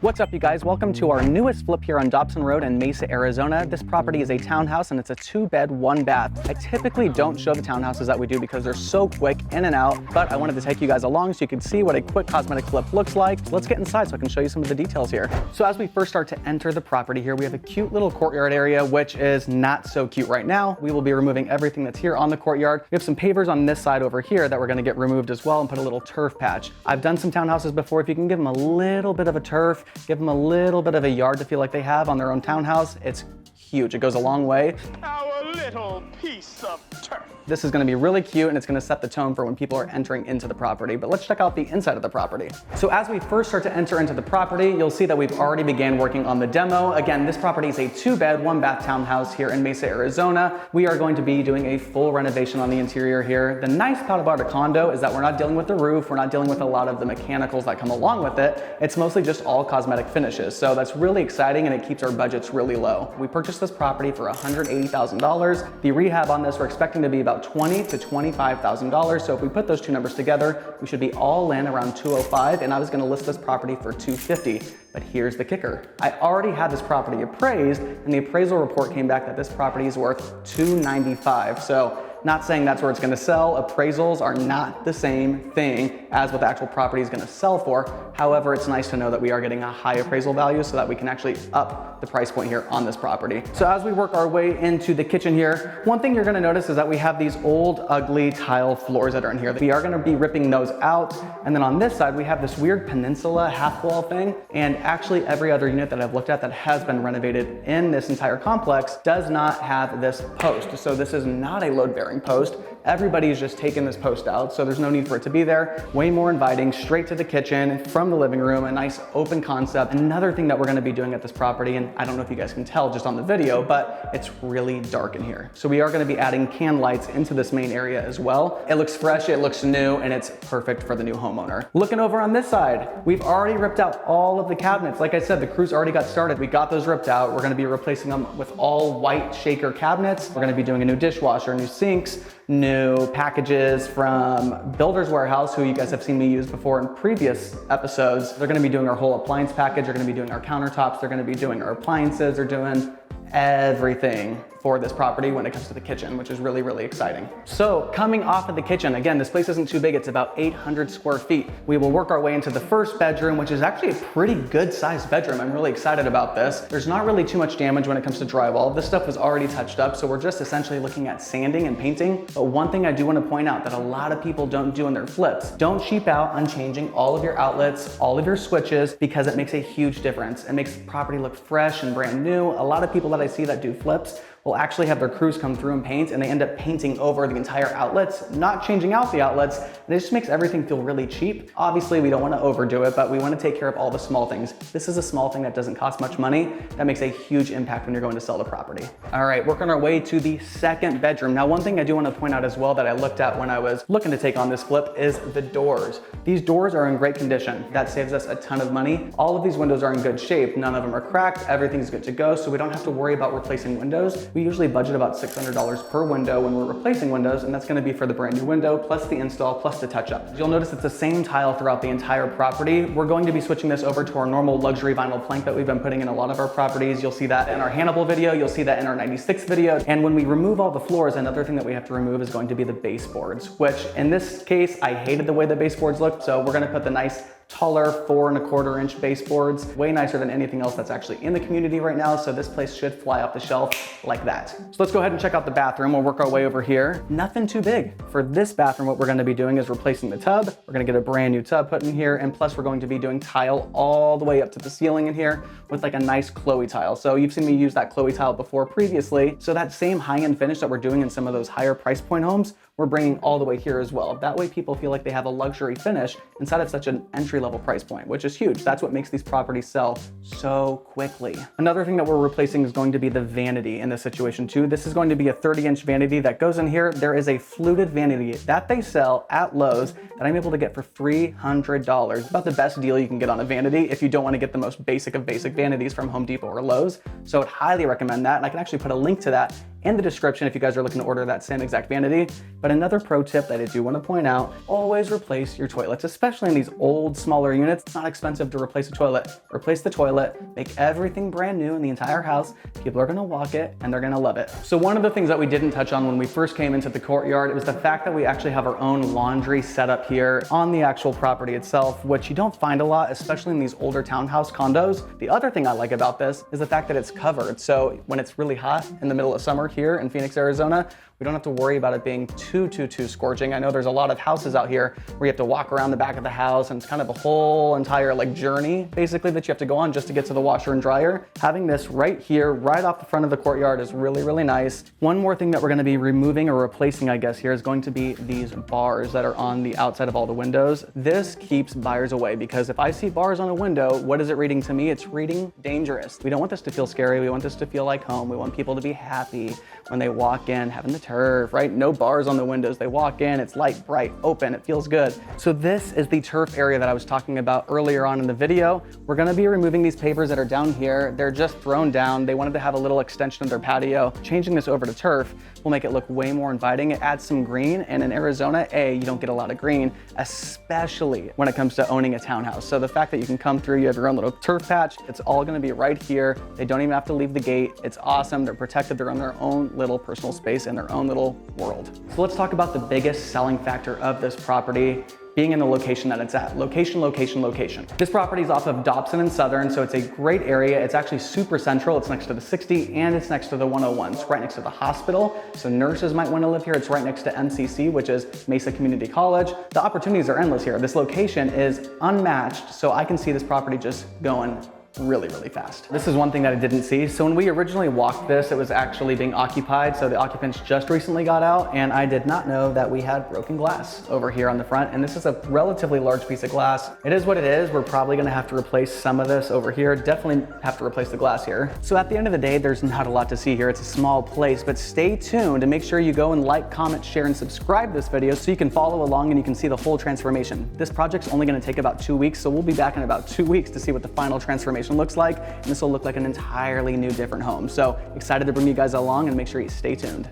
What's up, you guys? Welcome to our newest flip here on Dobson Road in Mesa, Arizona. This property is a townhouse and it's a 2-bed, 1-bath. I typically don't show the townhouses that we do because they're so quick in and out, but I wanted to take you guys along so you can see what a quick cosmetic flip looks like. So let's get inside so I can show you some of the details here. So as we first start to enter the property here, we have a cute little courtyard area, which is not so cute right now. We will be removing everything that's here on the courtyard. We have some pavers on this side over here that we're gonna get removed as well and put a little turf patch. I've done some townhouses before. If you can give them a little bit of a turf, give them a little bit of a yard to feel like they have on their own townhouse, it's huge. It goes a long way. Our little piece of turf. This is gonna be really cute and it's gonna set the tone for when people are entering into the property. But let's check out the inside of the property. So as we first start to enter into the property, you'll see that we've already began working on the demo. Again, this property is a 2-bed, 1-bath townhouse here in Mesa, Arizona. We are going to be doing a full renovation on the interior here. The nice part about a condo is that we're not dealing with the roof. We're not dealing with a lot of the mechanicals that come along with it. It's mostly just all cosmetic finishes. So that's really exciting and it keeps our budgets really low. We purchased this property for $180,000. The rehab on this, we're expecting to be about $20,000 to $25,000. So if we put those two numbers together, we should be all in around $205,000, and I was gonna list this property for $250,000. But here's the kicker. I already had this property appraised, and the appraisal report came back that this property is worth $295,000. So not saying that's where it's gonna sell. Appraisals are not the same thing as what the actual property is gonna sell for. However, it's nice to know that we are getting a high appraisal value so that we can actually up the price point here on this property. So as we work our way into the kitchen here, one thing you're gonna notice is that we have these old, ugly tile floors that are in here. We are gonna be ripping those out. And then on this side, we have this weird peninsula half wall thing. And actually every other unit that I've looked at that has been renovated in this entire complex does not have this post. So this is not a load-bearing post. Everybody's just taken this post out, so there's no need for it to be there. Way more inviting, straight to the kitchen, from the living room, a nice open concept. Another thing that we're gonna be doing at this property, and I don't know if you guys can tell just on the video, but it's really dark in here. So we are gonna be adding can lights into this main area as well. It looks fresh, it looks new, and it's perfect for the new homeowner. Looking over on this side, we've already ripped out all of the cabinets. Like I said, the crew's already got started. We got those ripped out. We're gonna be replacing them with all white shaker cabinets. We're gonna be doing a new dishwasher, new sinks, new packages from Builder's Warehouse, who you guys have seen me use before in previous episodes. They're gonna be doing our whole appliance package. They're gonna be doing our countertops. They're gonna be doing our appliances. They're doing everything for this property when it comes to the kitchen, which is really, really exciting. So coming off of the kitchen, again, this place isn't too big. It's about 800 square feet. We will work our way into the first bedroom, which is actually a pretty good sized bedroom. I'm really excited about this. There's not really too much damage when it comes to drywall. This stuff was already touched up, so we're just essentially looking at sanding and painting. But one thing I do want to point out that a lot of people don't do in their flips, don't cheap out on changing all of your outlets, all of your switches, because it makes a huge difference. It makes the property look fresh and brand new. A lot of people that I see that do flips will actually have their crews come through and paint, and they end up painting over the entire outlets, not changing out the outlets, and it just makes everything feel really cheap. Obviously, we don't want to overdo it, but we want to take care of all the small things. This is a small thing that doesn't cost much money. That makes a huge impact when you're going to sell the property. All right, working our way to the second bedroom. Now, one thing I do want to point out as well that I looked at when I was looking to take on this flip is the doors. These doors are in great condition. That saves us a ton of money. All of these windows are in good shape. None of them are cracked. Everything's good to go, so we don't have to worry about replacing windows. We usually budget about $600 per window when we're replacing windows, and that's gonna be for the brand new window, plus the install, plus the touch-up. You'll notice it's the same tile throughout the entire property. We're going to be switching this over to our normal luxury vinyl plank that we've been putting in a lot of our properties. You'll see that in our Hannibal video, you'll see that in our 96 video. And when we remove all the floors, another thing that we have to remove is going to be the baseboards, which in this case, I hated the way the baseboards looked, so we're gonna put the nice taller 4¼ inch baseboards, way nicer than anything else that's actually in the community right now. So this place should fly off the shelf like that. So let's go ahead and check out the bathroom. We'll work our way over here. Nothing too big. For this bathroom, what we're gonna be doing is replacing the tub. We're gonna get a brand new tub put in here. And plus we're going to be doing tile all the way up to the ceiling in here with like a nice Chloe tile. So you've seen me use that Chloe tile before previously. So that same high-end finish that we're doing in some of those higher price point homes, we're bringing all the way here as well. That way people feel like they have a luxury finish inside of such an entry-level price point, which is huge. That's what makes these properties sell so quickly. Another thing that we're replacing is going to be the vanity in this situation too. This is going to be a 30-inch vanity that goes in here. There is a fluted vanity that they sell at Lowe's that I'm able to get for $300. About the best deal you can get on a vanity if you don't want to get the most basic of basic vanities from Home Depot or Lowe's. So I'd highly recommend that, and I can actually put a link to that in the description if you guys are looking to order that same exact vanity. But another pro tip that I do want to point out, always replace your toilets, especially in these old, smaller units. It's not expensive to replace a toilet. Replace the toilet, make everything brand new in the entire house. People are gonna walk it and they're gonna love it. So one of the things that we didn't touch on when we first came into the courtyard was the fact that we actually have our own laundry set up here on the actual property itself, which you don't find a lot, especially in these older townhouse condos. The other thing I like about this is the fact that it's covered. So when it's really hot in the middle of summer here in Phoenix, Arizona, we don't have to worry about it being too scorching. I know there's a lot of houses out here where you have to walk around the back of the house and it's kind of a whole entire like journey basically that you have to go on just to get to the washer and dryer. Having this right here, right off the front of the courtyard is really nice. One more thing that we're gonna be removing or replacing, I guess, here is going to be these bars that are on the outside of all the windows. This keeps buyers away because if I see bars on a window, what is it reading to me? It's reading dangerous. We don't want this to feel scary. We want this to feel like home. We want people to be happy when they walk in, having the turf, right? No bars on the windows. They walk in, it's light, bright, open, it feels good. So this is the turf area that I was talking about earlier on in the video. We're gonna be removing these pavers that are down here. They're just thrown down. They wanted to have a little extension of their patio. Changing this over to turf will make it look way more inviting. It adds some green, and in Arizona, you don't get a lot of green, especially when it comes to owning a townhouse. So the fact that you can come through, you have your own little turf patch, it's all gonna be right here. They don't even have to leave the gate. It's awesome. They're protected. They're on their own little personal space in their own little world. So let's talk about the biggest selling factor of this property, being in the location that it's at. Location. This property is off of Dobson and Southern, so it's a great area. It's actually super central. It's next to the 60 and it's next to the 101. It's right next to the hospital, so nurses might want to live here. It's right next to MCC, which is Mesa Community College. The opportunities are endless here. This location is unmatched, so I can see this property just going really fast. This is one thing that I didn't see. So when we originally walked this, it was actually being occupied. So the occupants just recently got out, and I did not know that we had broken glass over here on the front. And this is a relatively large piece of glass. It is what it is. We're probably gonna have to replace some of this over here. Definitely have to replace the glass here. So at the end of the day, there's not a lot to see here. It's a small place, but stay tuned and make sure you go and like, comment, share, and subscribe this video so you can follow along and you can see the whole transformation. This project's only gonna take about 2 weeks, so we'll be back in about 2 weeks to see what the final transformation looks like, and this will look like an entirely new different home. So excited to bring you guys along and make sure you stay tuned.